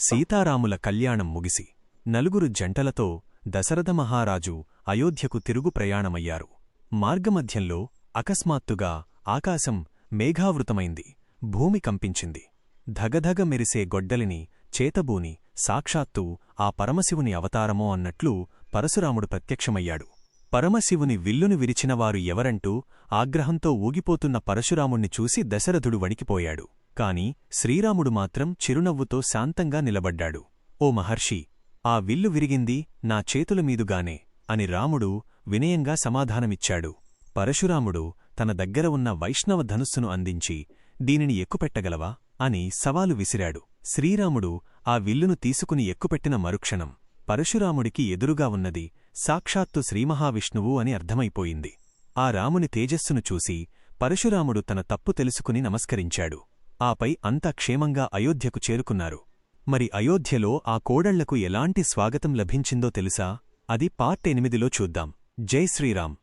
సీతారాముల కళ్యాణం ముగిసి నలుగురు జంటలతో దశరథ మహారాజు అయోధ్యకు తిరుగు ప్రయాణమయ్యారు. మార్గమధ్యంలో అకస్మాత్తుగా ఆకాశం మేఘావృతమైంది. భూమి కంపించింది. ధగధగ మెరిసే గొడ్డలిని చేతబూని సాక్షాత్తు ఆ పరమశివుని అవతారమో అన్నట్లు పరశురాముడు ప్రత్యక్షమయ్యాడు. పరమశివుని విల్లును విరిచినవారు ఎవరంటూ ఆగ్రహంతో ఊగిపోతున్న పరశురాముణ్ణి చూసి దశరథుడు వణికిపోయాడు. కాని శ్రీరాముడు మాత్రం చిరునవ్వుతో శాంతంగా నిలబడ్డాడు. ఓ మహర్షి, ఆ విల్లు విరిగింది నా చేతులమీదుగానే అని రాముడు వినయంగా సమాధానమిచ్చాడు. పరశురాముడు తన దగ్గర ఉన్న వైష్ణవ ధనుస్సును అందించి దీనిని ఎక్కుపెట్టగలవా అని సవాలు విసిరాడు. శ్రీరాముడు ఆ విల్లును తీసుకుని ఎక్కుపెట్టిన మరుక్షణం పరశురాముడికి ఎదురుగా ఉన్నది సాక్షాత్తు శ్రీమహావిష్ణువు అని అర్థమైపోయింది. ఆ రాముని తేజస్సును చూసి పరశురాముడు తన తప్పు తెలుసుకుని నమస్కరించాడు. ఆపై అంతా క్షేమంగా అయోధ్యకు చేరుకున్నారు. మరి అయోధ్యలో ఆ కోడళ్లకు ఎలాంటి స్వాగతం లభించిందో తెలుసా? అది పార్ట్ 8లో చూద్దాం. జై శ్రీరామ్.